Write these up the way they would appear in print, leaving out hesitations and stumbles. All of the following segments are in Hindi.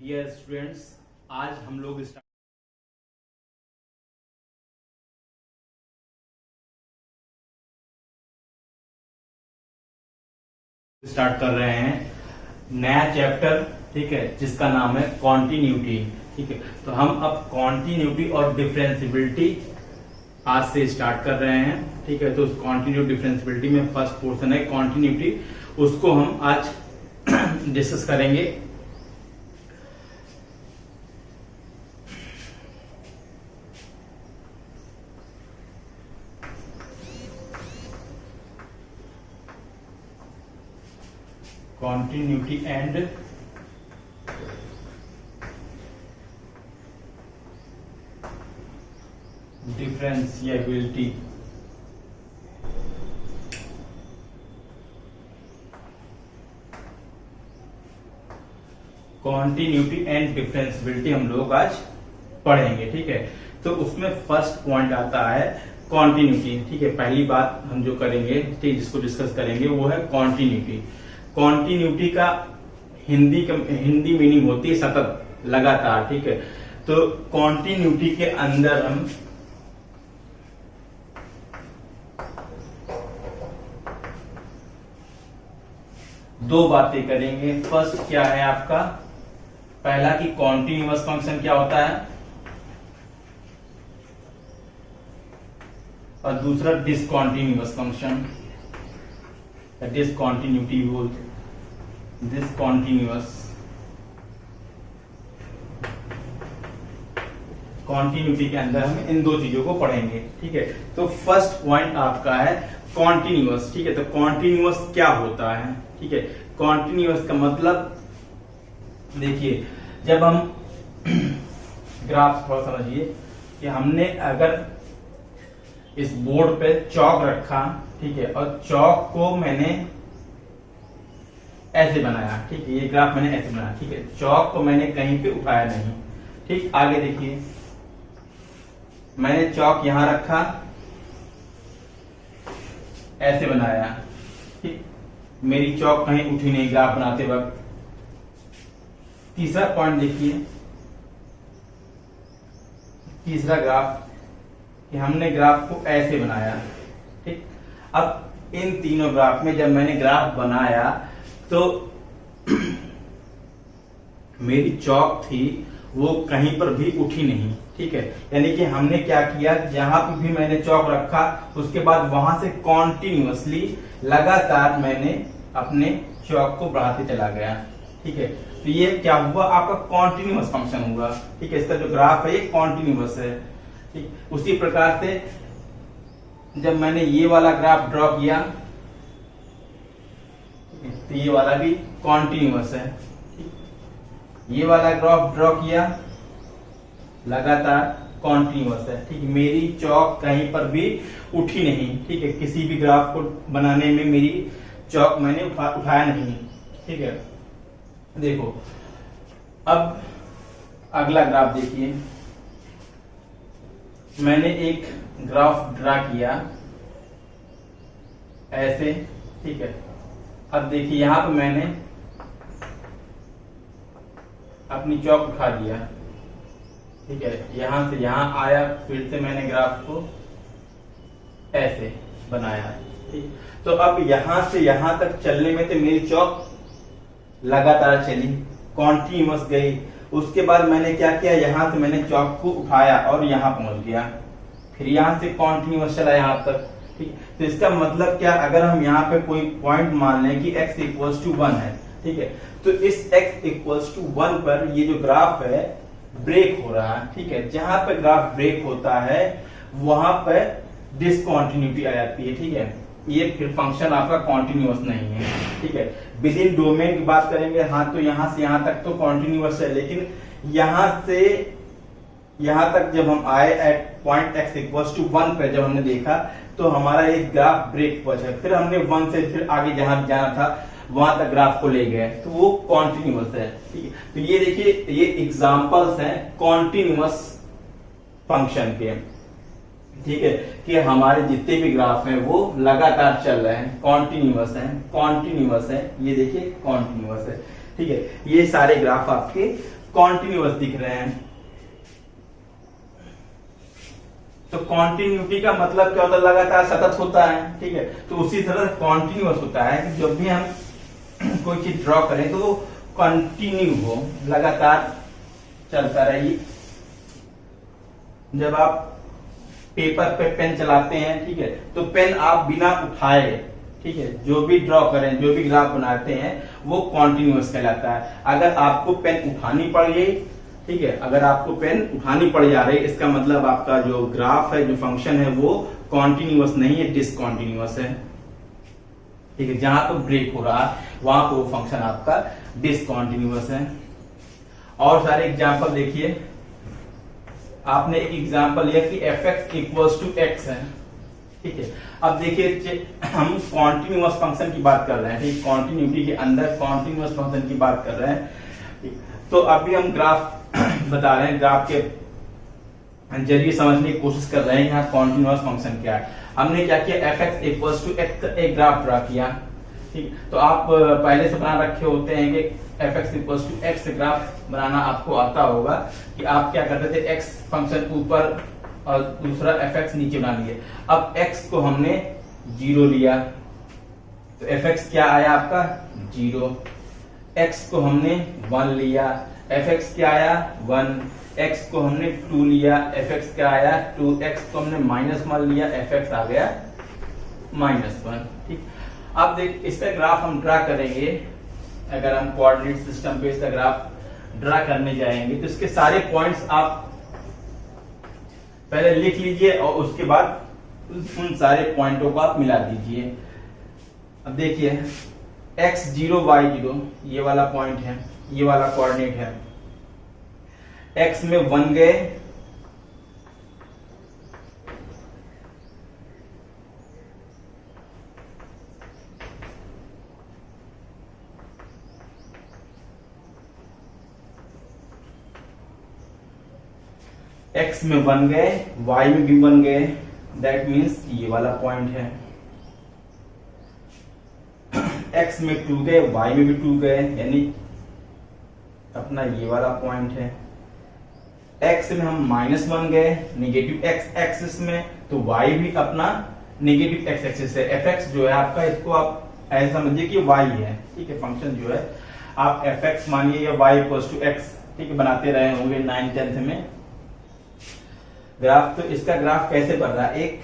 डियर स्टूडेंट्स, आज हम लोग स्टार्ट कर रहे हैं नया चैप्टर, ठीक है, जिसका नाम है कॉन्टिन्यूटी। ठीक है, तो हम अब कॉन्टिन्यूटी और डिफरेंशियबिलिटी आज से स्टार्ट कर रहे हैं। ठीक है, तो उस कॉन्टिन्यूटी डिफरेंशियबिलिटी में फर्स्ट पोर्शन है कॉन्टिन्यूटी, उसको हम आज डिस्कस करेंगे। Continuity and differentiability। Continuity and differentiability हम लोग आज पढ़ेंगे। ठीक है, तो उसमें फर्स्ट पॉइंट आता है कॉन्टिन्यूटी। ठीक है, पहली बात हम जो करेंगे, ठीक, जिसको डिस्कस करेंगे वो है कॉन्टिन्यूटी। कॉन्टिन्यूटी का हिंदी मीनिंग होती है सतत, लगातार। ठीक है, तो कॉन्टिन्यूटी के अंदर हम दो बातें करेंगे। फर्स्ट क्या है आपका, पहला कि कॉन्टिन्यूअस फंक्शन क्या होता है, और दूसरा discontinuous function. Discontinuity discontinuous continuity के अंदर हम इन दो चीजों को पढ़ेंगे। ठीक है, तो फर्स्ट पॉइंट आपका है कॉन्टिन्यूअस। ठीक है, तो कॉन्टिन्यूअस क्या होता है। ठीक है, कॉन्टिन्यूअस का मतलब देखिए, जब हम ग्राफ थोड़ा समझिए कि हमने अगर इस बोर्ड पे चौक रखा, ठीक है, और चौक को मैंने ऐसे बनाया। ठीक है, ये ग्राफ मैंने ऐसे बनाया। ठीक है, चौक को मैंने कहीं पे उठाया नहीं। ठीक, आगे देखिए, मैंने चौक यहां रखा, ऐसे बनाया। ठीक, मेरी चौक कहीं उठी नहीं ग्राफ बनाते वक्त। तीसरा पॉइंट देखिए, तीसरा ग्राफ कि हमने ग्राफ को ऐसे बनाया। ठीक, अब इन तीनों ग्राफ में जब मैंने ग्राफ बनाया तो मेरी चौक थी वो कहीं पर भी उठी नहीं। ठीक है, यानी कि हमने क्या किया, जहां पर भी मैंने चौक रखा उसके बाद वहां से कॉन्टिन्यूअसली लगातार मैंने अपने चौक को बढ़ाते चला गया। ठीक है, तो ये क्या हुआ, आपका कॉन्टिन्यूअस फंक्शन हुआ। ठीक है, इसका जो ग्राफ है ये कॉन्टिन्यूअस है। ठीक, उसी प्रकार से जब मैंने ये वाला ग्राफ ड्रॉ किया तो ये वाला भी कॉन्टिन्यूअस है। ये वाला ग्राफ ड्रॉ किया, लगातार कॉन्टिन्यूअस है। ठीक, मेरी चौक कहीं पर भी उठी नहीं। ठीक है, किसी भी ग्राफ को बनाने में मेरी चौक मैंने उठाया नहीं। ठीक है, देखो अब अगला ग्राफ देखिए, मैंने एक ग्राफ ड्रा किया ऐसे। ठीक है, अब देखिए यहां पे मैंने अपनी चौक उठा दिया। ठीक है, यहां से यहां आया, फिर से मैंने ग्राफ को ऐसे बनाया। ठीक, तो अब यहां से यहां तक चलने में तो मेरी चौक लगातार चली, कॉन्टिन्यूअस गई। उसके बाद मैंने क्या किया, यहां से मैंने चौक को उठाया और यहां पहुंच गया, फिर यहां से कॉन्टिन्यूअस चला यहां तक। ठीक, तो इसका मतलब क्या, अगर हम यहाँ पे कोई पॉइंट मान लें कि x इक्वल्स टू 1 है। ठीक है, तो इस x इक्वल्स टू 1 पर ये जो ग्राफ है ब्रेक हो रहा है। ठीक है, जहां पे ग्राफ ब्रेक होता है वहां पे डिसकॉन्टिन्यूटी आ जाती है। ठीक है, ये फिर फंक्शन आपका कॉन्टिन्यूअस नहीं है। ठीक है, विद इन डोमेन की बात करेंगे, हाँ, तो यहां से यहां तक तो कॉन्टिन्यूअस है, लेकिन यहां से यहां तक जब हम आए at point x equals to 1 पे जब हमने देखा तो हमारा एक ग्राफ ब्रेक हुआ है, फिर हमने 1 से फिर आगे जहां जाना था वहां तक ग्राफ को ले गए, तो वो कॉन्टिन्यूअस है। ठीक है, तो ये देखिए, ये एग्जांपल्स हैं कॉन्टिन्यूअस फंक्शन के। ठीक है, कि हमारे जितने भी ग्राफ हैं वो लगातार चल रहे हैं, कॉन्टिन्यूअस हैं, ये देखिए कॉन्टिन्यूअस है। ठीक है, ये सारे ग्राफ आपके कॉन्टिन्यूअस दिख रहे हैं। तो कॉन्टिन्यूटी का मतलब क्या होता है, लगातार सतत होता है, ठीक है। तो उसी तरह कॉन्टिन्यूअस होता है कि जब भी हम कोई चीज ड्रॉ करें तो वो कंटिन्यू हो, लगातार चलता रही। जब आप पेपर पे पेन चलाते हैं, ठीक है, तो पेन आप बिना उठाए, ठीक है, जो भी ड्रॉ करें, जो भी ग्राफ बनाते हैं वो कॉन्टिन्यूअस कहलाता है। अगर आपको पेन उठानी पड़ गई, ठीक है, अगर आपको पेन उठानी पड़ जा रही, इसका मतलब आपका जो ग्राफ है, जो फंक्शन है, वो कॉन्टिन्यूअस नहीं है, डिसकॉन्टिन्यूअस है, ठीक है। जहां तो ब्रेक हो रहा है वहां पर वो फंक्शन आपका डिसकॉन्टिन्यूअस है। और सारे एग्जाम्पल देखिए, आपने एक एग्जाम्पल लिया कि fx इक्वल्स टू x है, ठीक है। अब देखिए हम कॉन्टिन्यूअस फंक्शन की बात कर रहे हैं, ठीक, कॉन्टिन्यूटी के अंदर कॉन्टिन्यूअस फंक्शन की बात कर रहे हैं। तो अभी हम ग्राफ बता रहे हैं, ग्राफ के जरिए समझने की कोशिश कर रहे हैं यहाँ कॉन्टिन्यूअस फंक्शन क्या है। हमने क्या किया, fx इक्वल्स टू x एक ग्राफ ड्रा किया, ठीक। तो आप पहले से बना रखे होते हैं कि fx equals to x graph बनाना आपको आता होगा कि आप क्या करते थे, x फंक्शन ऊपर और दूसरा fx नीचे बना लिए। अब x को हमने 0 लिया तो fx क्या आया आपका 0, x को हमने 1 लिया, fx क्या आया 1, x को हमने 2 लिया, fx क्या आया 2, x को हमने -1 लिया, fx आ गया -1, ठीक। अब देख इसका ग्राफ हम ड्रा करेंगे। अगर हम कोऑर्डिनेट सिस्टम पे इसका ग्राफ ड्रा करने जाएंगे तो इसके सारे पॉइंट्स आप पहले लिख लीजिए और उसके बाद उन सारे पॉइंटों को आप मिला दीजिए। अब देखिए x0 y0 ये वाला पॉइंट है, ये वाला कोऑर्डिनेट है, x में 1 गए, x में 1 गए, y में भी 1 गए, दैट मीन्स ये वाला पॉइंट है। x में 2 गए, y में भी 2 गए, यानी अपना ये वाला पॉइंट है। x में हम -1 गए, नेगेटिव x एक्सिस में, तो y भी अपना नेगेटिव x एक्सिस है। fx जो है आपका, इसको आप ऐसा समझिए कि y है, ठीक है। फंक्शन जो है आप fx मानिए या y इक्वल्स टू x, ठीक है, बनाते रहे होंगे 9th 10th में ग्राफ। तो इसका ग्राफ कैसे बन रहा है, एक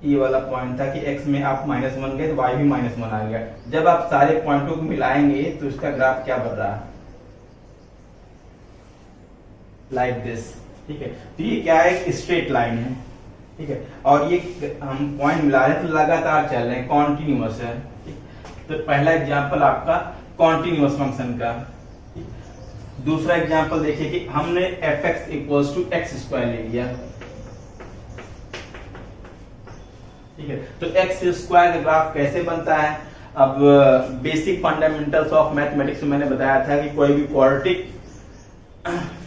ये वाला पॉइंट था कि x में आप -1 गए तो y भी -1 आ गया। जब आप सारे पॉइंटों को मिलाएंगे तो इसका ग्राफ क्या बन रहा है, लाइक दिस, ठीक है। तो ये क्या है, एक स्ट्रेट लाइन है, ठीक है, और ये हम पॉइंट मिला रहे हैं तो लगातार चल रहे हैं, कॉन्टिन्यूअस है, ठीक। तो पहला एग्जांपल आपका कॉन्टिन्यूअस फंक्शन का। दूसरा एग्जांपल देखिए कि हमने fx इक्वल्स टू x² ले लिया, ठीक है। तो x² का ग्राफ कैसे बनता है, अब बेसिक फंडामेंटल्स ऑफ मैथमेटिक्स में मैंने बताया था कि कोई भी क्वाड्रेटिक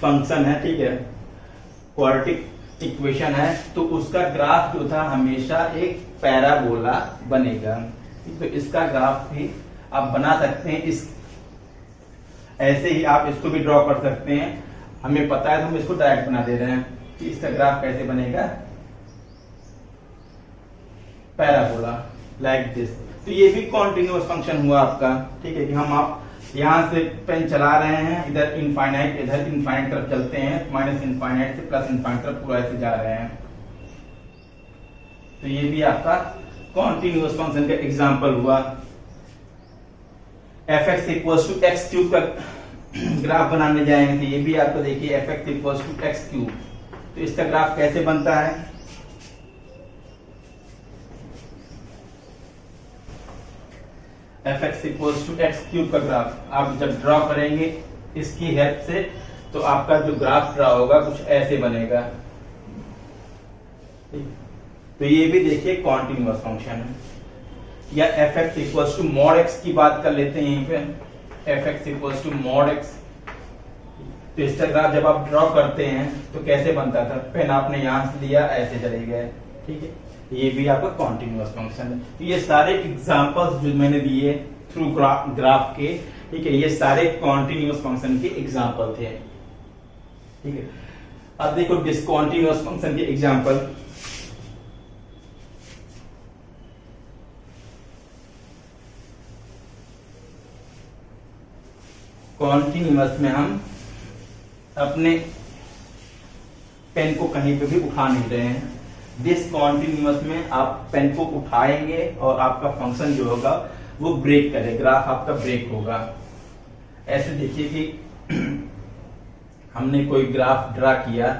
फंक्शन है, ठीक है, क्वाड्रेटिक इक्वेशन है, तो उसका ग्राफ जो था हमेशा एक पैराबोला बनेगा। तो इसका ग्राफ भी आप बना सकते हैं, इस ऐसे ही आप इसको भी ड्रॉ कर सकते हैं। हमें पता है तो हम इसको डायरेक्ट बना दे रहे हैं कि इसका ग्राफ कैसे बनेगा, पैराबोला लाइक दिस। तो ये भी कॉन्टिन्यूअस फंक्शन हुआ आपका, ठीक है, कि हम आप यहां से पेन चला रहे हैं, इधर इनफाइनाइट, इधर इनफाइनाइट तरफ चलते हैं, माइनस इनफाइनाइट से प्लस इनफाइनाइट तरफ पूरा ऐसे जा रहे हैं। तो ये भी आपका कॉन्टिन्यूअस फंक्शन का एग्जांपल हुआ। fx equals to x cube का ग्राफ बनाने जाएंगे तो ये भी आपको देखिए fx equals to x cube. तो इसका ग्राफ कैसे बनता है, fx equals to x cube का ग्राफ आप जब ड्रॉ करेंगे इसकी हेल्प से, तो आपका जो ग्राफ ड्रॉ होगा कुछ ऐसे बनेगा। तो ये भी देखिए कॉन्टिन्यूअस फंक्शन है। या fx equals to mod x की बात कर लेते हैं यहीं पे, fx equals to mod x। तो इसका ग्राफ जब आप ड्रॉ करते हैं तो कैसे बनता था, पेन आपने यहां से लिया ऐसे चले गए, ठीक है। ये भी आपका कॉन्टिन्यूअस फंक्शन है। तो ये सारे एग्जांपल्स जो मैंने दिए थ्रू ग्राफ के, ठीक है, ये सारे कॉन्टिन्यूअस फंक्शन के एग्जाम्पल थे। ठीक है, अब देखो डिसकॉन्टिन्यूअस फंक्शन के एग्जाम्पल। कॉन्टिन्यूअस में हम अपने पेन को कहीं पे भी उठा नहीं रहे हैं। डिसकॉन्टिन्यूअस में आप पेन को उठाएंगे और आपका फंक्शन जो होगा वो ब्रेक करेगा, ग्राफ आपका ब्रेक होगा। ऐसे देखिए कि हमने कोई ग्राफ ड्रा किया,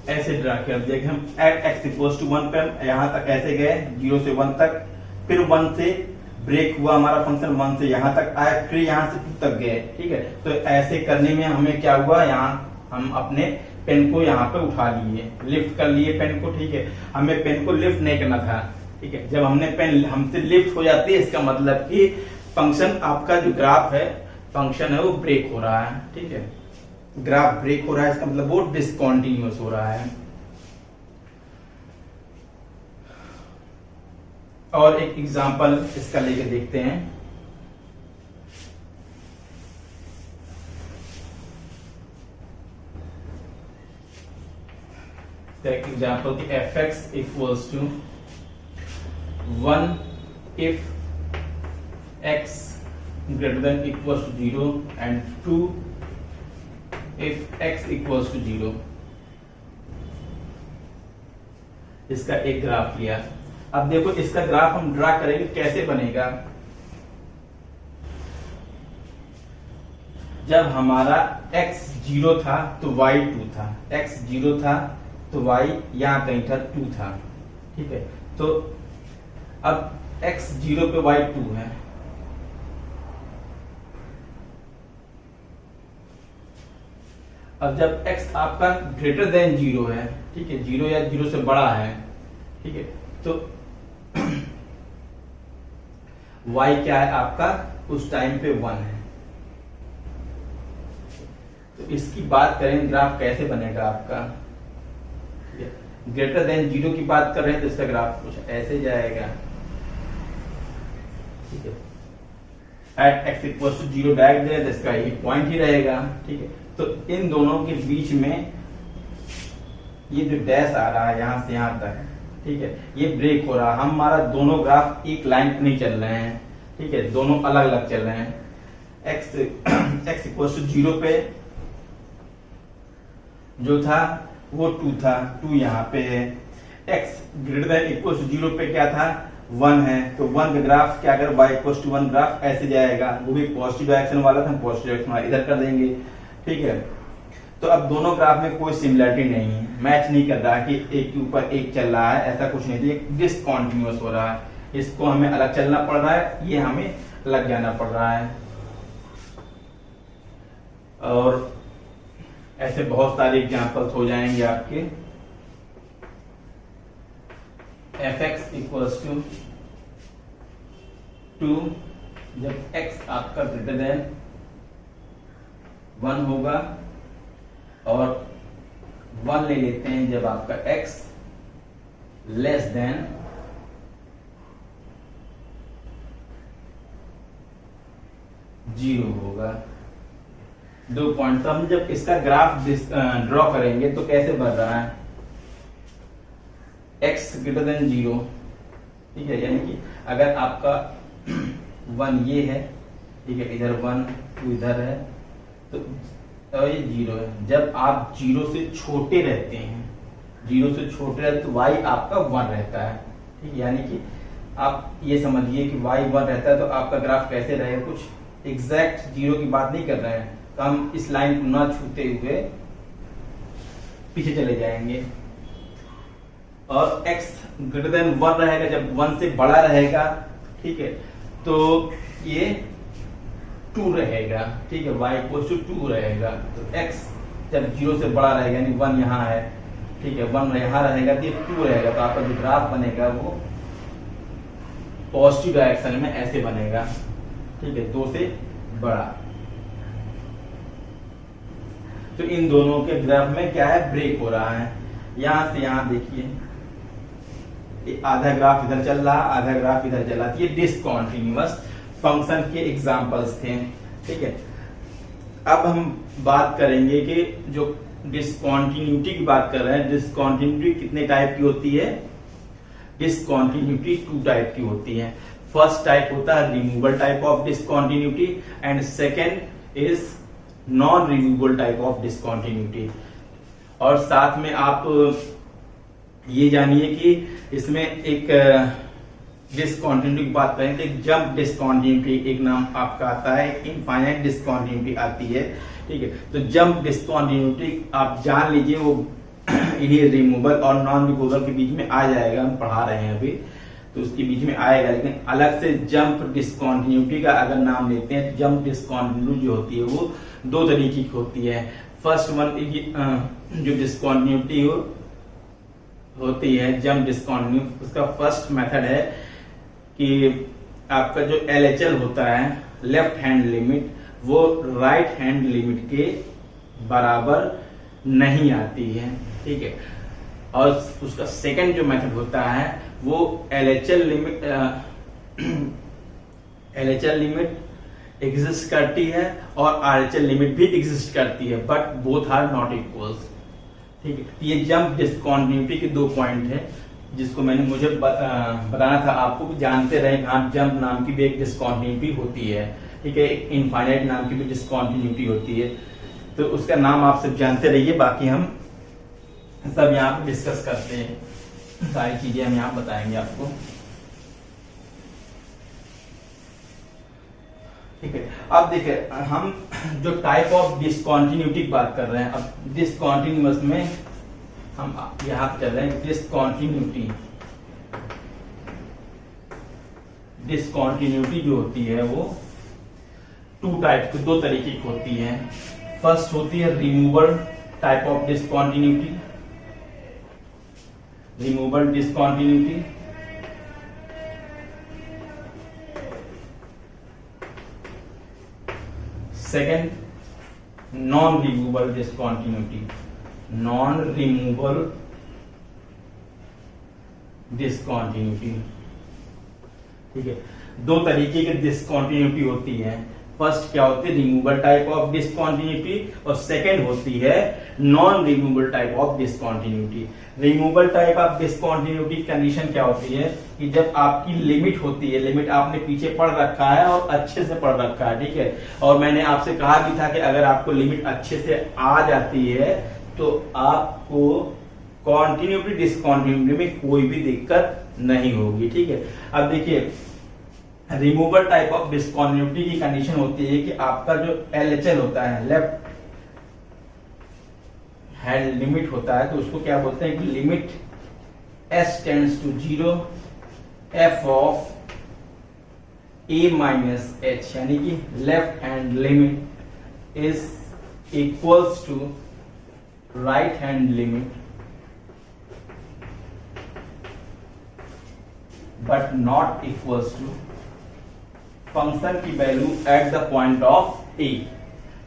ऐसे ड्रा किया। देखिए हम x इक्वल्स टू 1 पे यहां तक ऐसे गए, 0 से 1 तक, फिर 1 से ब्रेक हुआ हमारा फंक्शन, 1 से यहां तक आया, फिर यहां से 2 तक गए। ठीक है, तो ऐसे करने में हमें क्या हुआ, यहाँ हम अपने पेन को यहाँ पे उठा लिए, लिफ्ट कर लिए पेन को। ठीक है, हमें पेन को लिफ्ट नहीं करना था। ठीक है, जब हमने पेन हमसे लिफ्ट हो जाती है, इसका मतलब कि फंक्शन आपका जो ग्राफ है, फंक्शन है, वो ब्रेक हो रहा है। ठीक है, ग्राफ ब्रेक हो रहा है, इसका मतलब वो डिसकॉन्टिन्यूअस हो रहा है। और एक एग्जांपल इसका लेके देखते हैं। एग्जांपल की fx equals to 1 if x greater than equals to 0 and 2 if x equals to 0। इसका एक ग्राफ लिया। अब देखो इसका ग्राफ हम ड्रा करेंगे, कैसे बनेगा। जब हमारा x 0 था तो y 2 था, x 0 था तो y यहां कहीं था 2 था। ठीक है, तो अब x 0 पे y 2 है। अब जब x आपका ग्रेटर देन 0 है, ठीक है, 0 या 0 से बड़ा है, ठीक है, तो y क्या है आपका उस टाइम पे 1 है। तो इसकी बात करें ग्राफ कैसे बनेगा आपका। ग्रेटर देन 0 की बात कर रहे हैं तो इसका ग्राफ कुछ ऐसे जाएगा। ठीक है, at x equals to 0 direct दे तो इसका ये पॉइंट ही रहेगा। ठीक है, तो इन दोनों के बीच में ये जो डैश आ रहा है यहां से यहां तक, ठीक है, ये ब्रेक हो रहा है। हमारा दोनों ग्राफ एक लाइन पे नहीं चल रहे हैं। ठीक है, दोनों अलग अलग चल रहे हैं। x इक्वल्स टू 0 पे जो था वो 2 था, 2 यहाँ पे है। x greater than equals to 0 पे क्या था, 1 है, तो 1 का ग्राफ क्या अगर y इक्वल्स टू 1 ग्राफ ऐसे जाएगा, वो भी पॉजिटिव डायरेक्शन वाला था, पॉजिटिव डायरेक्शन वाला इधर कर देंगे। ठीक है, तो अब दोनों ग्राफ में कोई सिमिलरिटी नहीं है, मैच नहीं कर रहा है कि एक के ऊपर एक चल रहा है, ऐसा कुछ नहीं, ये डिसकॉन्टिन्यूअस हो रहा है। इसको हमें अलग चलना पड़ रहा है, ये हमें अलग जाना पड़ रहा है। और ऐसे बहुत सारे एग्जांपल्स हो जाएंगे आपके। fx इक्वल्स टू 2 जब x आपका ग्रेटर देन 1 होगा, और 1 ले लेते हैं जब आपका x लेस देन 0 होगा। 2 पॉइंट। तो हम जब इसका ग्राफ ड्रॉ करेंगे तो कैसे बन रहा है, x ग्रेटर देन 0। ठीक है, यानी कि अगर आपका 1 ये है, ठीक है, इधर 1 2 इधर है, तो ये 0 है। जब आप 0 से छोटे रहते हैं, 0 से छोटे रहते तो y आपका 1 रहता है। ठीक है, यानी कि आप ये समझिए कि y 1 रहता है तो आपका ग्राफ कैसे रहेगा, कुछ एग्जैक्ट 0 की बात नहीं कर रहे हैं, तो हम इस लाइन को ना छूते हुए पीछे चले जाएंगे। और x ग्रेटर देन 1 रहेगा, जब 1 से बड़ा रहेगा, ठीक है, तो ये 2 रहेगा। ठीक है, y इक्वल टू 2 रहेगा। तो x जब 0 से बड़ा रहेगा यानी 1 यहाँ है, ठीक है, 1 यहाँ रहेगा तो ये 2 रहेगा, तो आपका जो ग्राफ बनेगा वो पॉजिटिव डायरेक्शन में ऐसे बनेगा, ठीक है, 2 से बड़ा। तो इन दोनों के ग्राफ में क्या है, ब्रेक हो रहा है। यहां से यहां देखिए आधा ग्राफ इधर चल रहा, आधा ग्राफ इधर चल रहा, ये डिसकंटीन्यूअस फंक्शन के एग्जांपल्स थे, ठीक है। अब हम बात करेंगे कि जो डिसकंटिन्यूटी की बात कर रहे हैं, डिसकंटिन्यूटी कितने टाइप की होती है, डिसकंटिन्यूटी 2 टाइप की होती है। फर्स्ट टाइप होता है removal type of discontinuity and second is non removal type of discontinuity. और साथ में आप ये जानिए कि इसमें एक डिसकंटिन्यूटी की बात करें तो एक जंप डिसकंटिन्यूटी एक नाम आपका आता है, इनफाइनाइट डिसकंटिन्यूटी आती है, ठीक है। तो जंप डिसकंटिन्यूटी आप जान लीजिए वो इन्हीं रिमूवल और नॉन रिमूवल के बीच में आ जाएगा, हम पढ़ा रहे हैं अभी तो उसके बीच में आएगा। लेकिन अलग से जंप डिसकंटिन्यूटी का अगर नाम लेते हैं तो जंप डिसकंटिन्यूटी जो होती है वो 2 तरीके की होती है। फर्स्ट वन जो डिसकंटिन्यूटी होती है जंप डिसकंटिन्यूटी, उसका फर्स्ट मेथड है कि आपका जो LHL होता है लेफ्ट हैंड लिमिट वो राइट हैंड लिमिट के बराबर नहीं आती है, ठीक है। और उसका सेकंड जो मेथड होता है वो LHL लिमिट एग्जिस्ट करती है और RHL लिमिट भी एग्जिस्ट करती है, but both are not equals, ठीक है। ये जंप डिसकंटिन्यूटी के 2 पॉइंट है जिसको मुझे बताना था आपको, जानते रहे हाँ जंप नाम की भी एक डिसकंटिन्यूटी होती है, ठीक है, इनफाइनाइट नाम की भी डिसकंटिन्यूटी होती है, तो उसका नाम आप सब जानते रहिए। बाकी हम सब यहाँ पे डिस्कस करते हैं, सारी चीजें हम यहाँ बताएंगे आपको, ठीक है। अब देखिए हम जो टाइप ऑफ डिसकंटिन्यूटी की बात कर रहे हैं, अब डिसकंटिन्यूअस में हम यहाँ पे चल रहे हैं। डिसकंटिन्यूटी जो होती है वो 2 टाइप की 2 तरीके की होती है। फर्स्ट होती है removal type of discontinuity, removal discontinuity, second non removal discontinuity, non removal discontinuity, ठीक है। 2 तरीके की डिसकंटिन्यूटी होती है। फर्स्ट क्या होती है रिमूवल टाइप ऑफ डिसकंटिन्यूटी और सेकंड होती है non removal type of discontinuity. Removal type of discontinuity condition क्या होती है कि जब आपकी लिमिट होती है, लिमिट आपने पीछे पढ़ रखा है और अच्छे से पढ़ रखा है, ठीक है, और मैंने आपसे कहा भी था कि अगर आपको लिमिट अच्छे से आ जाती है तो आपको कॉन्टिन्यूटी डिसकंटिन्यूटी में कोई भी दिक्कत नहीं होगी, ठीक है। अब देखिए रिमूवल टाइप ऑफ डिसकंटिन्यूटी की कंडीशन होती है कि आपका जो LHL होता है लेफ्ट हैंड लिमिट होता है, तो उसको क्या बोलते हैं कि limit S tends to 0 f of A minus H, यानी कि left hand limit is equals to right hand limit but not equals to function की value at the point of A,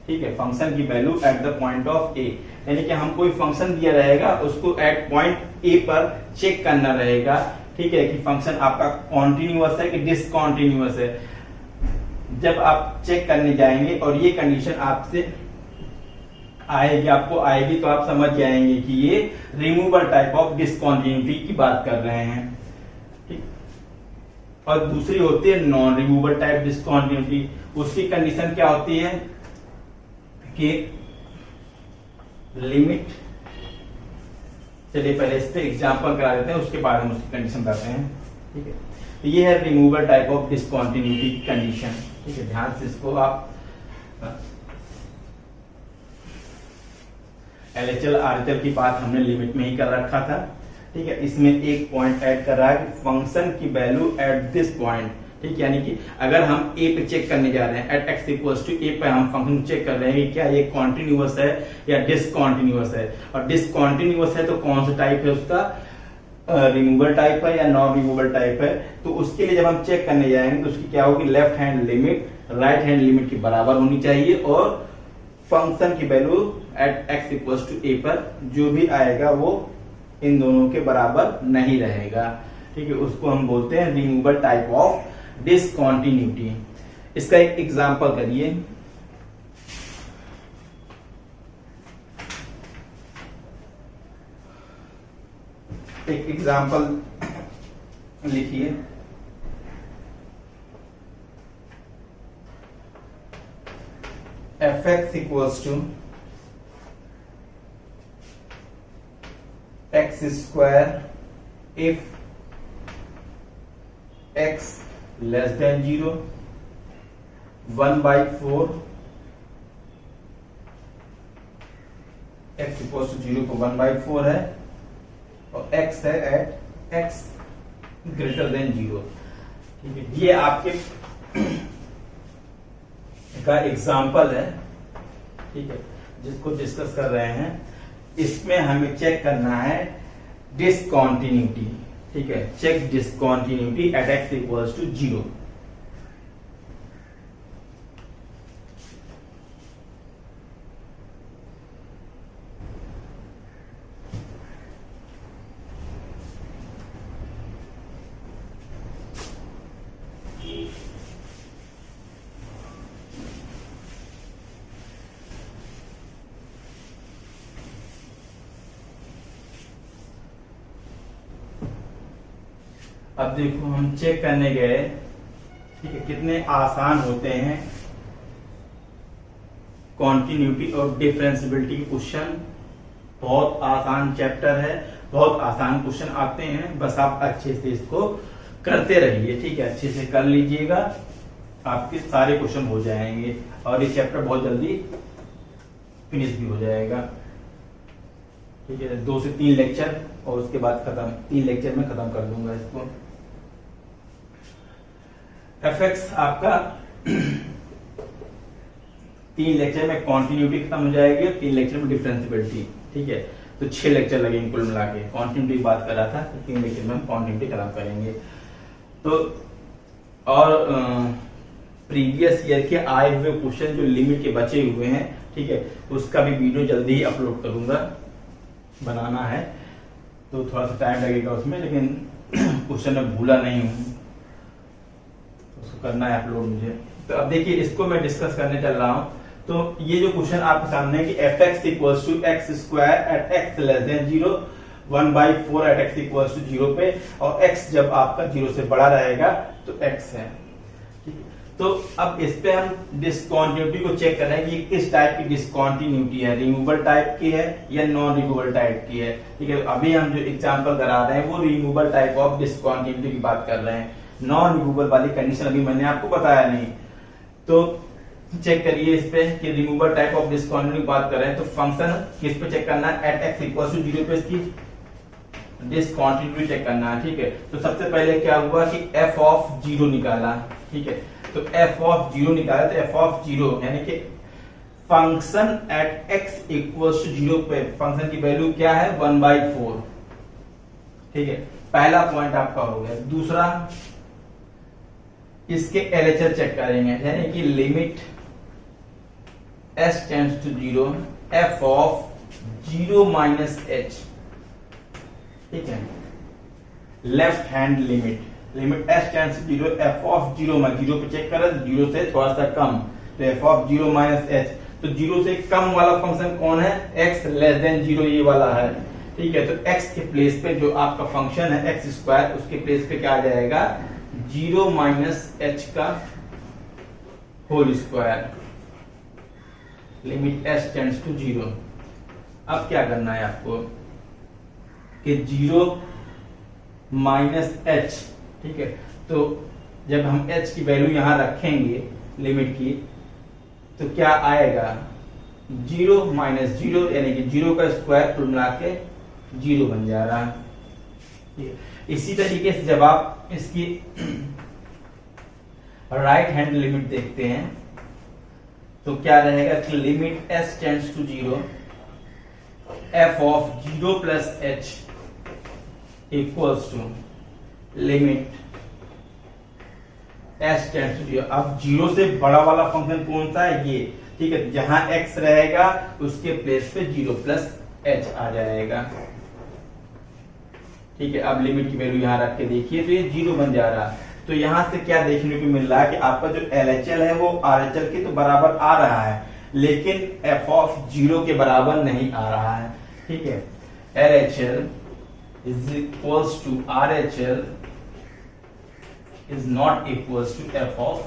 ठीक है, फंक्शन की value at the point of A, यानी कि हम कोई फंक्शन दिया रहेगा उसको एट पॉइंट A पर चेक करना रहेगा, ठीक है, कि फंक्शन आपका कॉन्टिन्यूअस है कि डिसकंटिन्यूअस है। जब आप चेक करने जाएंगे और ये कंडीशन आपसे आएगी, आपको आएगी, तो आप समझ जाएंगे कि ये रिमूवल टाइप ऑफ डिसकंटिन्यूटी की बात कर रहे हैं, ठीक। और दूसरी होती है नॉन रिमूवल टाइप डिसकंटिन्यूटी, उसकी कंडीशन क्या होती है कि लिमिट, चलिए पहले इस पे एग्जांपल करा देते हैं उसके बाद हम उसकी कंडीशन बताते हैं, ठीक है। तो ये है removal type of discontinuity condition, ठीक है, ध्यान से इसको आप LHL RHL की बात हमने लिमिट में ही कर रखा था, ठीक है। इसमें एक पॉइंट ऐड कर रहा है कि फंक्शन की वैल्यू एट दिस पॉइंट, ठीक, यानी कि अगर हम ए पे चेक करने जा रहे हैं एट एक्स इक्वल्स टू ए पे हम फंक्शन चेक कर रहे हैं कि क्या ये कॉन्टिन्यूअस है या डिसकॉन्टिन्यूअस है, और डिसकॉन्टिन्यूअस है तो कौन सा टाइप है उसका, रिमूवल टाइप है या नॉन रिमूवल टाइप है। तो उसके लिए जब हम चेक करने जाएंगे तो उसकी क्या होगी, left hand limit right hand limit के बराबर होनी चाहिए, और फंक्शन की value at x equals to a पर जो भी आएगा वो इन दोनों के बराबर नहीं रहेगा। ठीक है, उसको हम बोलते हैं रिमूवल टाइप ऑफ डिसकॉन्टिन्यूटी। इसका एक एग्जांपल करिए। एक एग्जांपल लिखिए। F x equals to x square if x less than 0, 1/4 x equal to 0 को 1/4 है और x है एट x ग्रेटर देन 0। ठीक है, ये आपके का एग्जाम्पल है। ठीक है, जिसको डिस्कस कर रहे हैं, इसमें हमें चेक करना है डिसकॉन्टिन्यूटी। ठीक है, check discontinuity at x equals to 0। अब देखो हम चेक करने गए, ठीक है, कितने आसान होते हैं कॉन्टिन्यूटी और डिफरेंशियबिलिटी के क्वेश्चन। बहुत आसान चैप्टर है, बहुत आसान क्वेश्चन आते हैं, बस आप अच्छे से इसको करते रहिए। ठीक है, अच्छे से कर लीजिएगा, आपके सारे क्वेश्चन हो जाएंगे और ये चैप्टर बहुत जल्दी फिनिश भी हो जाएगा। ठीक है, 2 से 3 लेक्चर और उसके बाद खत्म, 3 लेक्चर में खत्म कर दूंगा इसको। एफ एक्स आपका 3 लेक्चर में कॉन्टिन्यूटी खत्म हो जाएगी और 3 लेक्चर में डिफरेंशियबिलिटी। ठीक है, तो 6 लेक्चर लगेंगे कुल मिला के। कॉन्टिन्यूटी की बात कर रहा था, तो 3 लेक्चर में हम कॉन्टिन्यूटी खत्म करेंगे। तो और प्रीवियस ईयर के आए हुए क्वेश्चन जो लिमिट के बचे हुए हैं, ठीक है, उसका भी वीडियो जल्दी ही अपलोड करूंगा, बनाना है तो थोड़ा सा टाइम लगेगा उसमें, लेकिन क्वेश्चन में भूला नहीं हूं, उसको करना है अपलोड मुझे। तो अब देखिए, इसको मैं डिस्कस करने चल रहा हूं। तो ये जो क्वेश्चन आपके सामने है कि f x equals to x square at x less than 0, 1/4 at x equals to 0 पे, और x जब आपका 0 से बड़ा रहेगा तो x है। तो अब इस पे हम डिसकॉन्टिन्यूटी को चेक कर रहे हैं कि किस टाइप की डिसकॉन्टिन्यूटी है, रिमूवल टाइप की है या नॉन रिमूवल टाइप की है। ठीक है, अभी हम जो एग्जांपल करा रहे हैं वो रिमूवल टाइप ऑफ डिसकॉन्टिन्यूटी की बात कर रहे हैं। नॉन रिमूवल वाली कंडीशन अभी मैंने आपको बताया नहीं। तो चेक करिए इस पे कि रिमूवल टाइप ऑफ डिसकॉन्टिन्यूटी की बात कर रहे हैं, तो फंक्शन किस पे चेक करना है, एट एक्स इक्वल टू 0 पे इसकी डिसकॉन्टिन्यूटी चेक करना है। ठीक है, तो सबसे पहले क्या हुआ कि एफ ऑफ 0 निकाला। ठीक है, तो एफ ऑफ 0 निकाला, तो एफ ऑफ 0 यानी कि function at x equal to 0 पे फंक्शन की वैल्यू क्या है, 1/4। ठीक है, पहला पॉइंट आपका हो गया। दूसरा, इसके एलएचएस चेक करेंगे, यानी कि limit s tends to 0 f of 0 minus h। ठीक है, left hand limit s tends to 0 f of 0 में 0 पे चेक करें, 0 से थोड़ा सा कम, तो f ऑफ 0 माइनस h। तो 0 से कम वाला फंक्शन कौन है, x लेस देन 0 ये वाला है। ठीक है, तो x के प्लेस पे जो आपका फंक्शन है एक्स स्क्वायर, उसके प्लेस पे क्या आ जाएगा, 0 माइनस h का whole square, limit s tends to 0। अब क्या करना है आपको कि 0 माइनस h, ठीक है, तो जब हम h की वैल्यू यहां रखेंगे लिमिट की, तो क्या आएगा, 0 माइनस 0 यानी कि 0 का स्क्वायर कुल मिला के 0 बन जा रहा है। इसी तरीके से जब आप इसकी राइट हैंड लिमिट देखते हैं तो क्या रहेगा कि limit s tends to 0 f of 0 plus h equals to limit s tends to 0। अब 0 से बड़ा वाला फंक्शन कौन सा है, ये, ठीक है। जहां x रहेगा उसके प्लेस पे 0 प्लस h आ जाएगा, ठीक है। अब लिमिट की वैल्यू यहां रख के देखिए तो ये 0 बन जा रहा है। तो यहां से क्या देखने को मिल रहा है कि आपका जो LHL है वो RHL के तो बराबर आ रहा है, लेकिन f ऑफ 0 के बराबर नहीं आ रहा है, ठीक है। LHL is equals to RHL is not equals to f of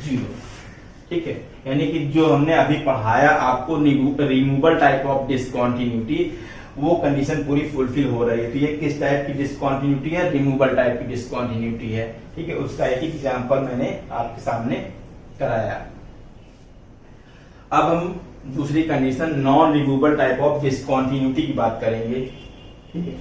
0, ठीक है। यानी कि जो हमने अभी पढ़ाया आपको रिमूवल टाइप ऑफ डिसकंटिन्यूटी, वो कंडीशन पूरी फुलफिल हो रही है। तो ये किस टाइप की डिसकंटिन्यूटी है, रिमूवल टाइप की डिसकंटिन्यूटी है, ठीक है। उसका एक एग्जांपल मैंने आपके सामने कराया। अब हम दूसरी condition non removal type of discontinuity की बात करेंगे, ठीक है।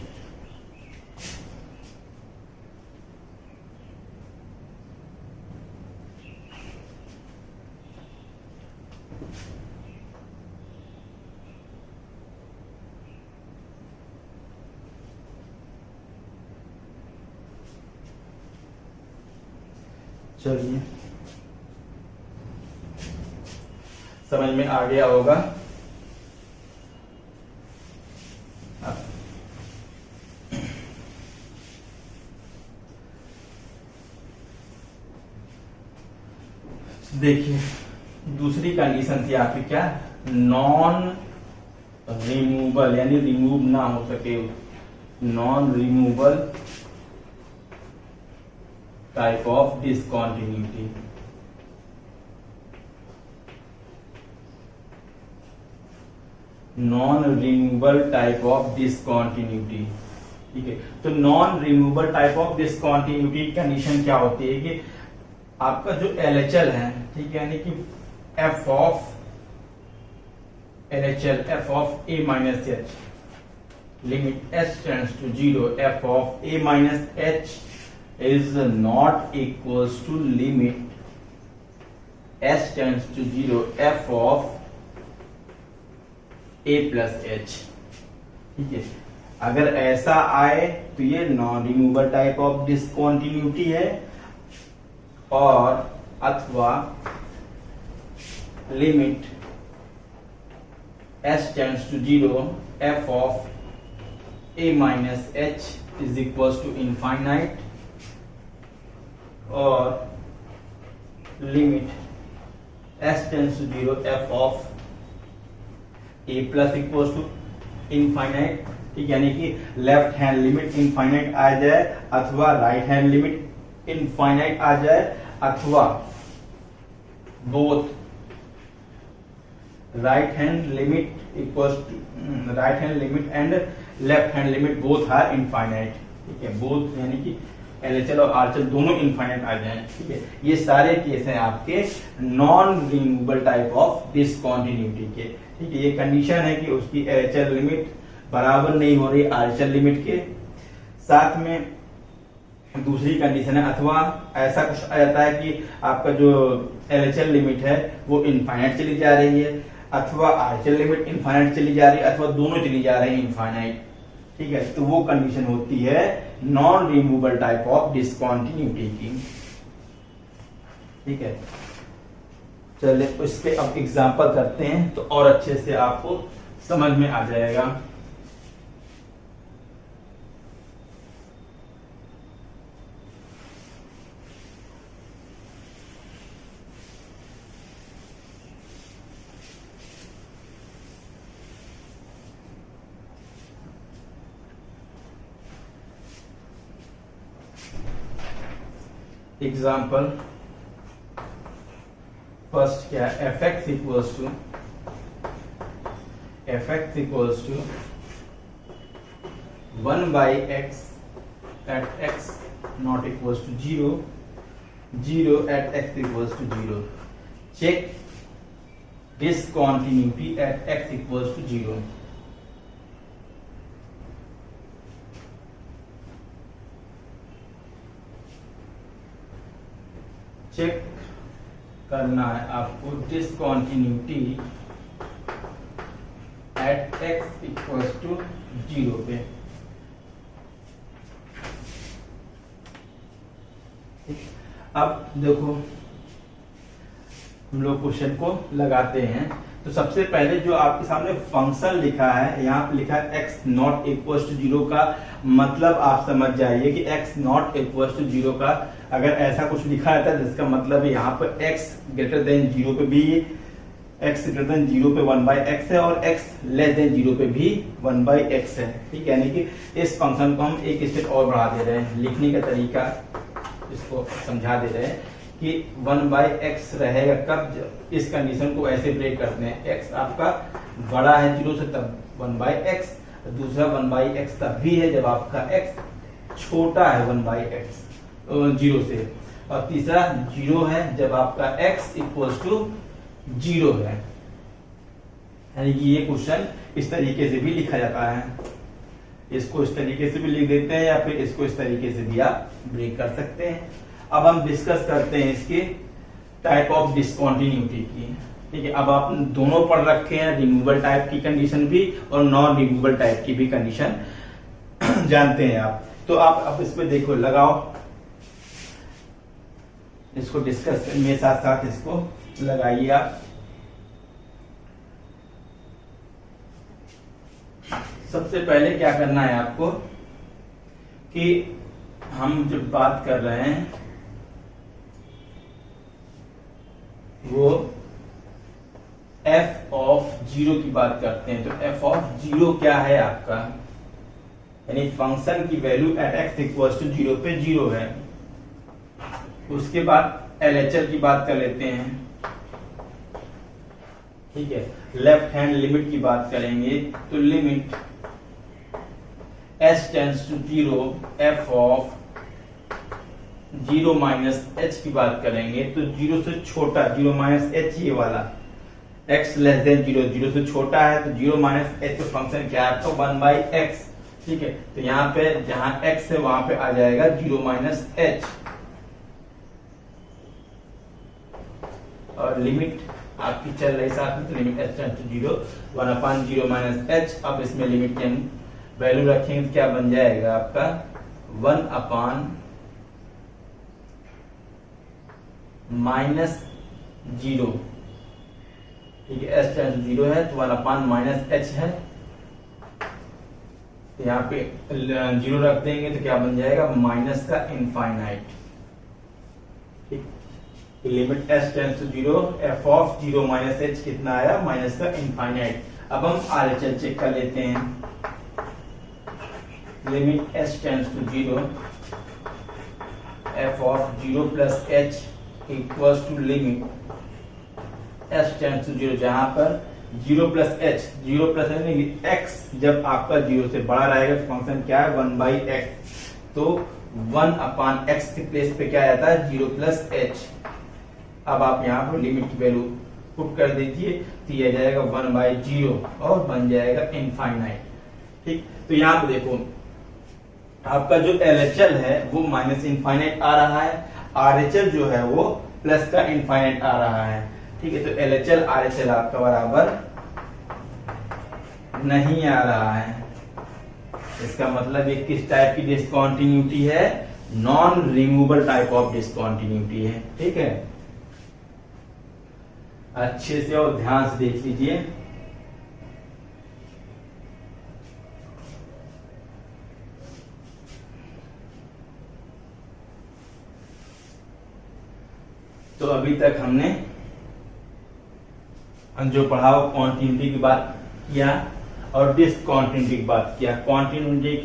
चलिए, समझ में आ गया होगा। देखिए दूसरी कंडीशन थी आपकी क्या, नॉन रिमूवल, यानी रिमूव ना हो सके, non removal type of discontinuity. Non removal type of discontinuity, ठीक है। तो non removal type of discontinuity condition क्या होती है कि आपका जो LHL है, ठीक है, यानी कि f of LHL f of a minus h limit s tends to 0 f of a minus h is not equals to limit s tends to 0 f of a plus h, ठीक है। अगर ऐसा आए तो ये non removal type of discontinuity है, और अथवा limit s tends to 0 f of a minus h is equals to infinite, और limit s tends to 0 f of a plus equals to infinite, ठीक, यानी कि लेफ्ट हैंड लिमिट इनफाइनाइट आ जाए, अथवा राइट हैंड लिमिट इनफाइनाइट आ जाए, अथवा both right hand limit equals to right hand limit and left hand limit both are infinite, ठीक है। बोथ यानी कि LHL और RHL दोनों इनफाइनाइट आ जाए, ठीक है। ये सारे केस हैं आपके non removal type of discontinuity के, ठीक है। ये कंडीशन है कि उसकी LHL लिमिट बराबर नहीं हो रही RHL लिमिट के साथ में। दूसरी कंडीशन है, अथवा ऐसा कुछ आ जाता है कि आपका जो LHL लिमिट है वो इनफाइनाइट चली जा रही है, अथवा RHL लिमिट इनफाइनाइट चली जा रही है, अथवा दोनों चली जा रही है इनफाइनाइट, ठीक है। तो वो कंडीशन होती है non removal type of discontinuity की, ठीक है। चलिए इस पे अब एग्जांपल करते हैं तो और अच्छे से आपको समझ में आ जाएगा। एग्जाम्पल फर्स्ट क्या है, fx equals to 1 by x at x not equals to 0, 0 at x equals to 0। Check discontinuity at x equals to 0। Check करना है आपको discontinuity at x equals to 0 पे। अब देखो हम लोग क्वेश्चन को लगाते हैं। तो सबसे पहले जो आपके सामने फंक्शन लिखा है, यहाँ पे लिखा है x नॉट इक्वल्स टू 0 का मतलब आप समझ जाइए कि x नॉट इक्वल्स टू 0 का अगर ऐसा कुछ लिखा रहता है जिसका मतलब है यहाँ पर x ग्रेटर देन 0 पे भी x ग्रेटर देन 0 पे 1/x है और x लेस देन 0 पे भी 1/x है। ठीक है, यानी कि इस फंक्शन को हम एक स्टेप और बढ़ा दे रहे हैं। लिखने का तरीका इसको समझा दे रहे हैं कि 1/x रहेगा कब, इस कंडीशन को ऐसे ब्रेक करते हैं, x आपका बड़ा है 0 से तब 1/x, दूसरा 1/x तब भी है जब आपका x छोटा है 1/x 0 से, और तीसरा 0 है जब आपका x इक्वल्स टू 0 है। यानी कि ये क्वेश्चन इस तरीके से भी लिखा जाता है। इसको इस तरीके से भी लिख देते हैं या फिर इसको इस तरीके से भी आप ब्रेक कर सकते हैं। अब हम डिस्कस करते हैं इसके टाइप ऑफ डिसकॉन्टिन्यूटी की। ठीक है, अब आप दोनों पढ़ रखे हैं, रिमूवेबल टाइप की कंडीशन भी और नॉन रिमूवेबल टाइप की भी कंडीशन जानते हैं आप। तो आप अब इस पे देखो, लगाओ, इसको डिस्कस मेरे साथ साथ इसको लगाइए आप। सबसे पहले क्या करना है आपको कि हम जो बात कर रहे हैं वो f ऑफ 0 की बात करते हैं। तो f ऑफ 0 क्या है आपका, यानी फंक्शन की value at x equals to 0 पे 0 है। उसके बाद LHL की बात कर लेते हैं। ठीक है, लेफ्ट हैंड लिमिट की बात करेंगे तो limit s tends to 0 f of 0 minus h की बात करेंगे तो 0 से छोटा 0 माइनस h, ये वाला x लेस देन 0, 0 से छोटा है तो 0 माइनस h का फंक्शन क्या है आपका 1/x। ठीक है, तो यहाँ पे जहां x है वहां पे आ जाएगा 0 माइनस h, और लिमिट आपकी चल रही साथ में, तो limit h tends to 0 1/0 minus h। अब इसमें लिमिट की हम वैल्यू रखेंगे तो क्या बन जाएगा आपका 1/-0। ठीक है, h टेंड्स टू 0 है तो 1/-h है, तो यहाँ पे 0 रख देंगे तो क्या बन जाएगा माइनस का इनफाइनाइट। ठीक, limit h tends to 0 f of 0 minus h कितना आया माइनस का इनफाइनाइट। अब हम RHL चेक कर लेते हैं। Limit h tends to 0 f of 0 plus h equals to limit h tends to 0, जहां पर 0 प्लस h, 0 प्लस x जब आपका 0 से बड़ा रहेगा तो फंक्शन क्या है 1/x, तो 1/x के प्लेस पे क्या आता है 0 प्लस h। अब आप यहाँ पर लिमिट की वैल्यू पुट कर दीजिए तो ये जाएगा 1/0 और बन जाएगा इनफाइनाइट। ठीक, तो यहाँ पे देखो आपका जो LHL है वो माइनस इनफाइनाइट आ रहा है, RHL जो है वो प्लस का इनफाइनाइट आ रहा है। ठीक है, तो LHL RHL आपका बराबर नहीं आ रहा है। इसका मतलब ये किस टाइप की डिसकॉन्टिन्यूटी है, non removable type of discontinuity है। ठीक है, अच्छे से और ध्यान से देख लीजिए। तो अभी तक हमने जो पढ़ा वो कॉन्टिन्यूटी की बात किया और डिसकॉन्टिन्यूटी की बात किया। कॉन्टिन्यूटी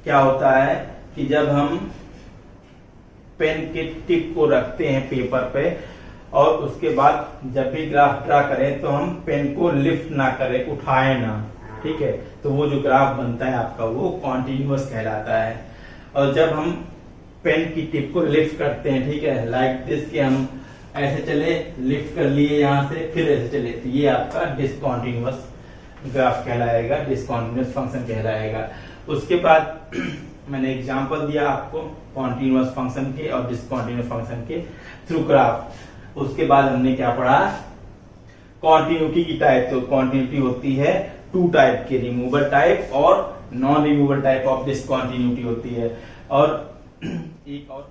क्या होता है कि जब हम पेन के टिप को रखते हैं पेपर पे और उसके बाद जब भी ग्राफ ड्रा करें तो हम पेन को लिफ्ट ना करें, उठाएं ना। ठीक है, तो वो जो ग्राफ बनता है आपका वो कॉन्टिन्यूअस कहलाता है। और जब हम पेन की टिप को लिफ्ट करते हैं, ठीक है, लाइक दिस, कि हम ऐसे चले, लिफ्ट कर लिए यहां से, फिर ऐसे चले, तो ये आपका डिसकॉन्टिन्यूअस ग्राफ कहलाएगा, डिसकॉन्टिन्यूअस फंक्शन कहलाएगा। उसके बाद मैंने एग्जांपल दिया आपको कॉन्टिन्यूअस फंक्शन के और डिसकंटिन्यूअस फंक्शन के थ्रू ग्राफ। उसके बाद हमने क्या पढ़ा, कॉन्टिन्यूटी की टाइप। तो कॉन्टिन्यूटी होती है टू टाइप के, रिमूवर टाइप और non remover type of discontinuity होती है। और एक और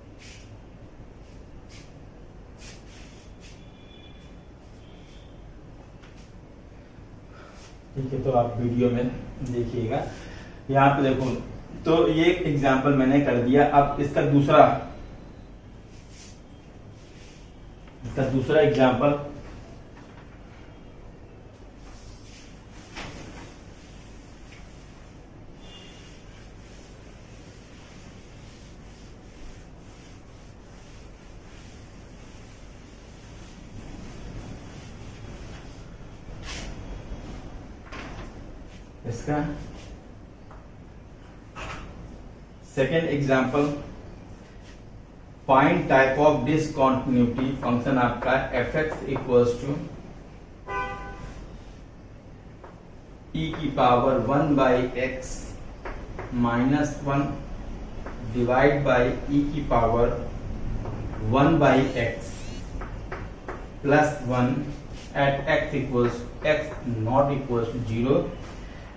ठीक है, तो आप वीडियो में देखिएगा। यहाँ पे देखो, तो ये एग्जाम्पल मैंने कर दिया। अब इसका दूसरा एग्जाम्पल, इसका second example, find type of discontinuity. Function आपका f x equals to e की power 1 by x minus 1 divide by e की power 1 by x plus 1 at x equals x naught equals to 0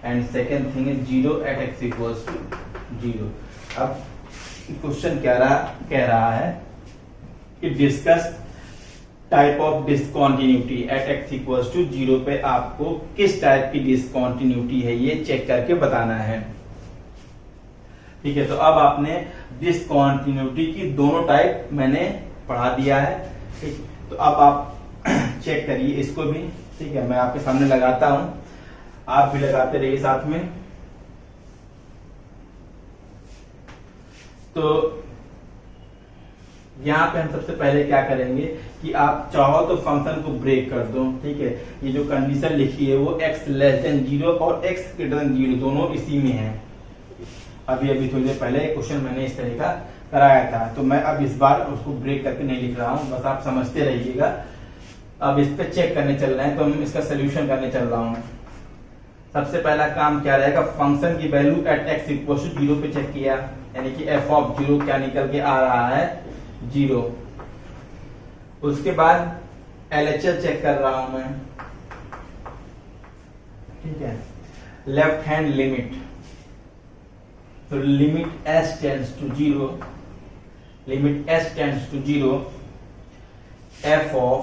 and second thing is 0 at x equals to 0। अब क्वेश्चन कह रहा है कि discuss type of discontinuity at x equals to 0 पे आपको किस टाइप की डिसकंटिन्यूटी है ये चेक करके बताना है। ठीक है, तो अब आपने डिसकंटिन्यूटी की दोनों टाइप मैंने पढ़ा दिया है। ठीक, तो अब आप चेक करिए इसको भी। ठीक है, मैं आपके सामने लगाता हूं, आप भी लगाते रहिए साथ में। तो यहां पे हम सबसे पहले क्या करेंगे कि आप चाहो तो फंक्शन को ब्रेक कर दो। ठीक है, ये जो कंडीशन लिखी है वो x लेस देन 0 और x ग्रेटर देन 0 दोनों इसी में है। अभी थोड़ी देर पहले क्वेश्चन मैंने इस तरह का कराया था, तो मैं अब इस बार उसको ब्रेक करके नहीं लिख रहा हूं, बस आप समझते रहिएगा। अब इस पे चेक करने चल रहे हैं, तो हम इसका सोल्यूशन करने चल रहा हूं। सबसे पहला काम क्या रहेगा, फंक्शन की value at x equal to 0 पे चेक किया, यानी कि एफ ऑफ 0 क्या निकल के आ रहा है 0। उसके बाद एलएचएल चेक कर रहा हूं मैं। ठीक है, लेफ्ट हैंड लिमिट, तो limit s tends to 0, limit s tends to 0 f of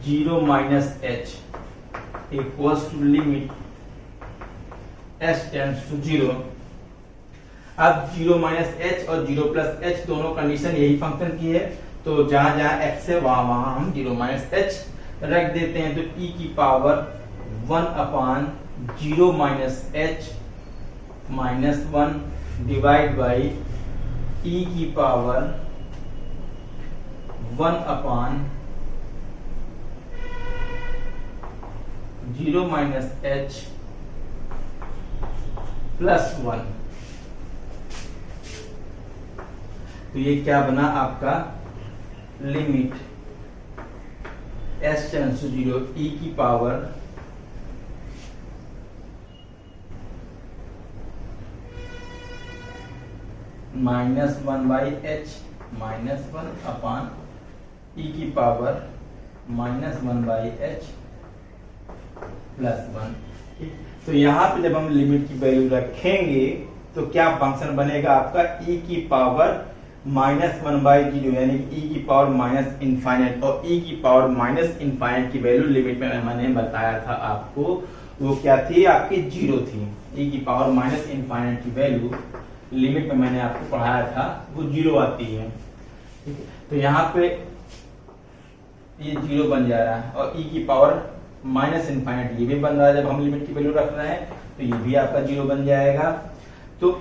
0 minus h equals to limit s tends to 0। अब 0 माइनस एच और 0 प्लस एच दोनों कंडीशन यही फंक्शन की है, तो जहां जहां एक्स है वहां हम 0 माइनस एच रख देते हैं। तो e की power 1 upon 0 minus h minus 1 divide by e की power 1 upon 0 minus h plus 1। तो ये क्या बना आपका, limit s tends to 0 e की power -1 by h minus 1 upon e की पावर -1 बाई एच प्लस 1। ठीक, तो यहां पे जब हम लिमिट की वैल्यू रखेंगे तो क्या फंक्शन बनेगा आपका, e की पावर -1 बाई 0 यानी e की पावर माइनस इनफाइनाइट, और e की पावर माइनस इनफाइनाइट की वैल्यू लिमिट में मैंने बताया था आपको वो क्या थी, आपकी 0 थी। e की पावर माइनस इनफाइनाइट की वैल्यू लिमिट में मैंने आपको पढ़ाया था वो 0 आती है। ठीक है, तो यहाँ पे ये 0 बन जा रहा है और e की पावर माइनस इनफाइनाइट ये भी बन रहा है। जब हम लिमिट की वैल्यू रख रहे हैं तो ये भी आपका 0 बन जाएगा। तो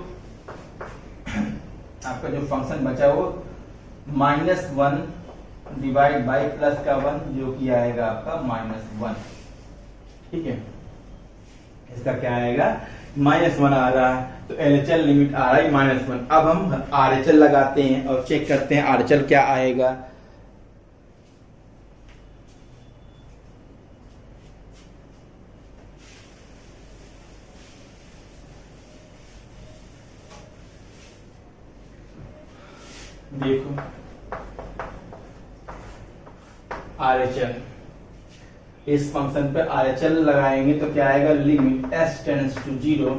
आपका जो फंक्शन बचा वो -1 डिवाइड बाई प्लस का 1 जो कि आएगा आपका -1। ठीक है, इसका क्या आएगा, -1 आ रहा है, तो एलएचएल लिमिट आ रहा है -1। अब हम आरएचएल लगाते हैं और चेक करते हैं आरएचएल क्या आएगा। देखो RHL, इस फंक्शन पे RHL लगाएंगे तो क्या आएगा, limit s tends to 0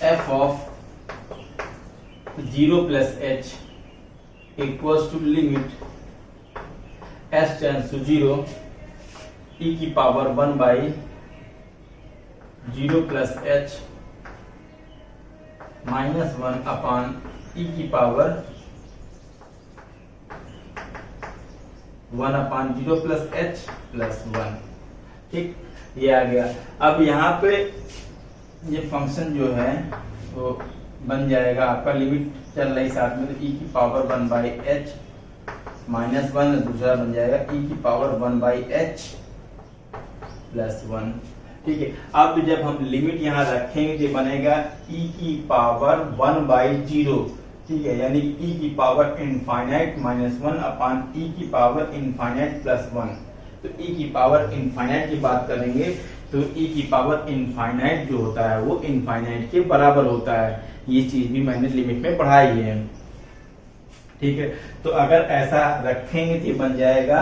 f of 0 plus h equals to limit s tends to 0 e की power 1 by 0 plus h minus 1 upon e की power 1 upon 0 plus h plus 1। ठीक, ये आ गया। अब यहाँ पे ये फंक्शन जो है वो बन जाएगा आपका, लिमिट चल रही साथ में, तो e की पावर 1 बाई h माइनस 1, दूसरा बन जाएगा e की पावर 1 बाई h प्लस 1। ठीक है, अब जब हम लिमिट यहाँ रखेंगे तो बनेगा e की पावर 1 बाई 0। ठीक है, यानी e की power infinite minus 1 upon e की पावर इनफाइनाइट प्लस 1। तो e की पावर इनफाइनाइट की बात करेंगे तो e की पावर इनफाइनाइट जो होता है वो इनफाइनाइट के बराबर होता है। ये चीज भी मैंने लिमिट में पढ़ाई है। ठीक है, तो अगर ऐसा रखेंगे तो बन जाएगा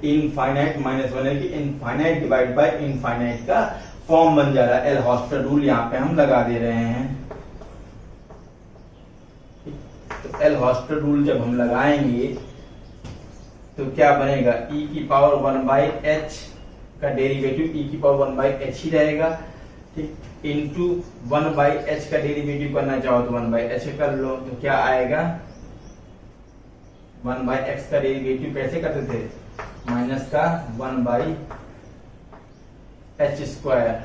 इनफाइनाइट माइनस 1, कि इनफाइनाइट डिवाइड बाय इनफाइनाइट का फॉर्म बन जा रहा है। एल हॉस्पिटल रूल यहाँ पे हम लगा दे रहे हैं। तो एल हॉस्पिटल रूल जब हम लगाएंगे तो क्या बनेगा, e की पावर 1 बाई h का डेरिवेटिव e की पावर 1 बाई h ही रहेगा। ठीक, इंटू 1 बाई h का डेरिवेटिव करना चाहो तो 1 बाई h कर लो, तो क्या आएगा 1 बाई x का डेरिवेटिव कैसे करते थे, माइनस का 1 बाई h स्क्वायर,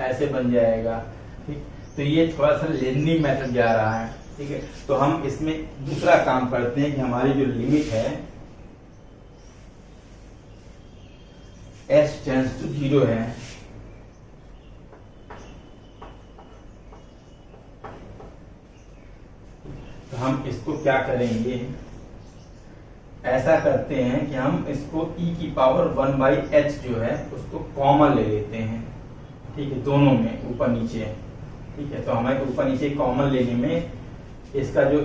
ऐसे बन जाएगा। ठीक, तो ये थोड़ा सा लेंदी मेथड जा रहा है। ठीक है, तो हम इसमें दूसरा काम करते हैं कि हमारी जो लिमिट है s टेंड्स टू 0 है, तो हम इसको क्या करेंगे, ऐसा करते हैं कि हम इसको e की पावर 1 बाई h जो है उसको कॉमन ले लेते हैं। ठीक है, दोनों में ऊपर नीचे। ठीक है, तो हमें ऊपर नीचे कॉमन लेने में इसका जो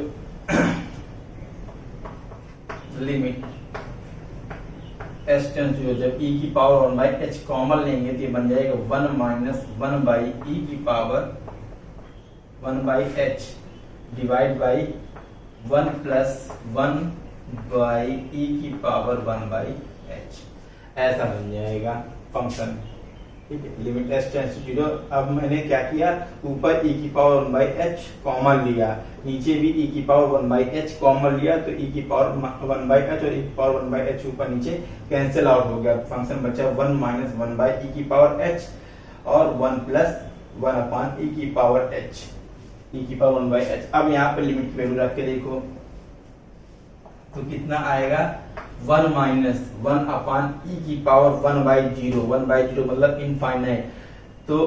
लिमिट s टेंड्स टू, जब e की पावर 1 बाई h कॉमन लेंगे तो ये बन जाएगा 1 माइनस 1 बाई e की power 1 by h divide by 1 plus 1 by e की पावर 1 बाई h, ऐसा बन जाएगा फंक्शन। ठीक है, लिमिट s टेंड्स टू 0। अब मैंने क्या किया, ऊपर e की पावर 1 बाई h कॉमन लिया, नीचे भी e की पावर 1 बाई h कॉमन लिया, तो e की पावर 1 बाई h और e की पावर 1 बाई h ऊपर नीचे कैंसिल आउट हो गया। फंक्शन बचा 1 माइनस 1 बाई e की पावर h और 1 प्लस 1 अपान e की पावर h, e की पावर 1 बाई h। अब यहाँ पे लिमिट की वैल्यू रख के देखो तो कितना आएगा, 1 माइनस 1 अपान e की पावर 1 बाई 0, 1 बाई 0 मतलब इनफाइनाइट, तो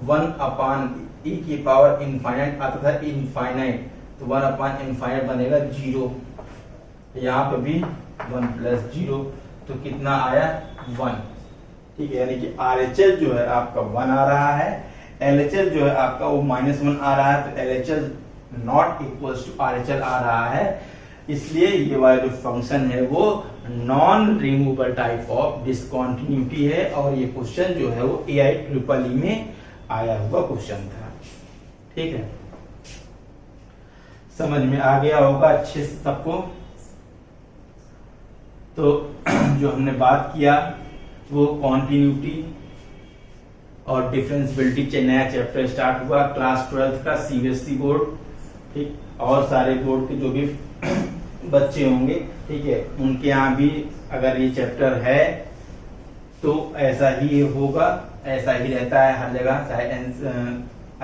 1 अपान e की पावर इनफाइनाइट आता था इनफाइनाइट, तो 1 अपान इनफाइनाइट बनेगा 0। यहाँ पे भी 1 प्लस 0, तो कितना आया 1। ठीक है, यानी कि RHL जो है आपका 1 आ रहा है, LHL जो है आपका वो -1 आ रहा है, तो LHL not equals to RHL आ रहा है। इसलिए ये वाला जो फंक्शन है वो non removable type of discontinuity है, और ये क्वेश्चन जो है वो AI EEE में आया हुआ क्वेश्चन था। ठीक है, समझ में आ गया होगा अच्छे से सबको। तो जो हमने बात किया वो कॉन्टिन्यूटी और डिफरेंशियबिलिटी, नया चैप्टर स्टार्ट हुआ क्लास 12 का CBSE बोर्ड। ठीक, और सारे बोर्ड के जो भी बच्चे होंगे, ठीक है, उनके यहाँ भी अगर ये चैप्टर है तो ऐसा ही होगा, ऐसा ही रहता है हर जगह, चाहे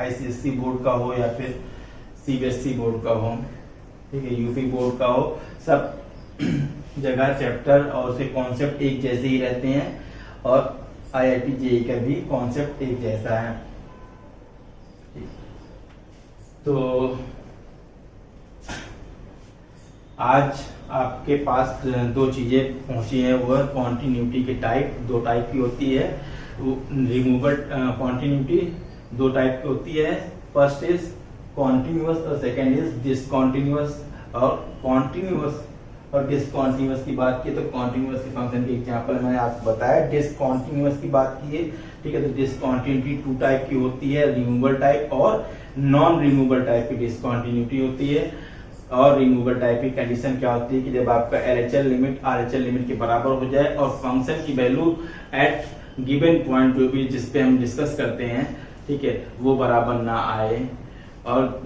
ICSE बोर्ड का हो या फिर CBSE बोर्ड का हो, ठीक है, UP बोर्ड का हो, सब जगह चैप्टर और उसके कॉन्सेप्ट एक जैसे ही रहते हैं, और IIT JEE का भी कॉन्सेप्ट एक जैसा है। तो आज आपके पास दो चीजें पहुंची हैं, वो कॉन्टिन्यूटी के टाइप, दो टाइप की होती है। रिमूवल कॉन्टिन्यूटी दो टाइप की होती है, फर्स्ट इज कॉन्टिन्यूअस और सेकेंड इज डिसकॉन्टिन्यूअस। और कॉन्टिन्यूअस और डिसकॉन्टिन्यूअस की बात की तो कॉन्टिन्यूअस के फंक्शन के एग्जांपल मैंने आपको बताया। डिसकॉन्टिन्यूअस की बात की है, ठीक है, तो डिसकॉन्टिन्यूटी 2 टाइप की होती है, रिमूवल टाइप और नॉन रिमूवल टाइप की डिसकॉन्टिन्यूटी होती है। और रिमूवल टाइप की कंडीशन क्या होती है कि जब आपका LHL लिमिट RHL लिमिट के बराबर हो जाए और फंक्शन की वैल्यू एट गिवन पॉइंट जो भी जिसपे हम डिस्कस करते हैं, ठीक है, वो बराबर ना आए। और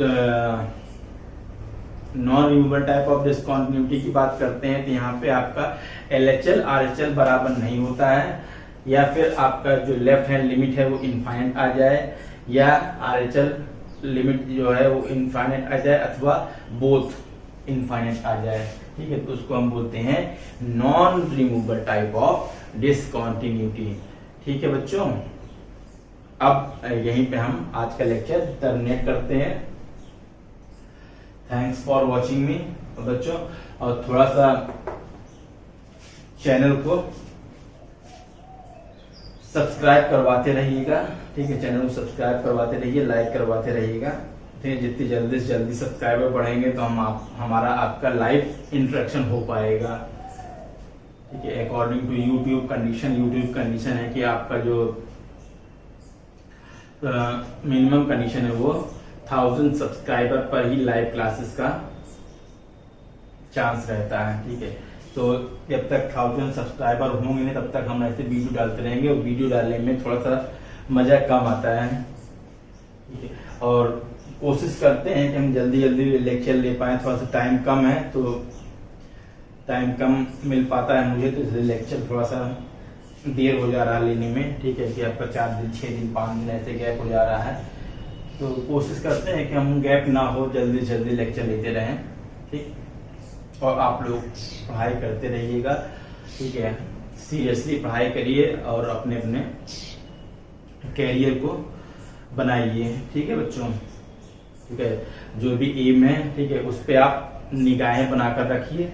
non removal type of discontinuity की बात करते हैं तो यहाँ पे आपका LHL RHL बराबर नहीं होता है, या फिर आपका जो लेफ्ट हैंड लिमिट है वो इनफाइनाइट आ जाए, या RHL लिमिट जो है वो इनफाइनाइट आ जाए, अथवा बोथ इनफाइनाइट आ जाए, ठीक है, तो उसको हम बोलते हैं non removal type of discontinuity. ठीक है बच्चों, अब यहीं पे हम आज का लेक्चर टर्मिनेट करते हैं। थैंक्स फॉर वॉचिंग मी बच्चों, और थोड़ा सा चैनल को सब्सक्राइब करवाते रहिएगा, ठीक है, चैनल को सब्सक्राइब करवाते रहिए, लाइक करवाते रहिएगा, ठीक है। जितनी जल्दी से जल्दी सब्सक्राइबर बढ़ेंगे तो हमारा आपका लाइव इंटरेक्शन हो पाएगा, ठीक है। अकॉर्डिंग टू यूट्यूब कंडीशन है कि आपका जो मिनिमम कंडीशन है वो 1000 सब्सक्राइबर पर ही लाइव क्लासेस का चांस रहता है, ठीक है। तो जब तक 1000 सब्सक्राइबर होंगे नहीं तब तक हम ऐसे वीडियो डालते रहेंगे, और वीडियो डालने में थोड़ा सा मजा कम आता है, ठीक है। और कोशिश करते हैं कि हम जल्दी जल्दी लेक्चर ले पाए, थोड़ा सा टाइम कम है तो टाइम कम मिल पाता है मुझे, तो इसलिए लेक्चर थोड़ा सा देर हो जा रहा है लेने में, ठीक है, कि आपका 4 दिन 6 दिन 5 दिन ऐसे गैप हो जा रहा है। तो कोशिश करते हैं कि हम गैप ना हो, जल्दी जल्दी लेक्चर लेते रहें, ठीक। और आप लोग पढ़ाई करते रहिएगा, ठीक है, सीरियसली पढ़ाई करिए और अपने अपने कैरियर को बनाइए, ठीक है बच्चों, ठीक है। जो भी एम है, ठीक है, उस पर आप निगाहें बनाकर रखिए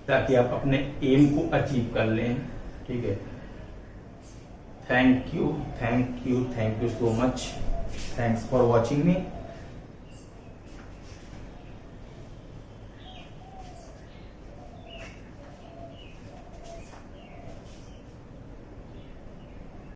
ताकि आप अपने एम को अचीव कर लें, ठीक है। Thank you so much, thanks for watching me.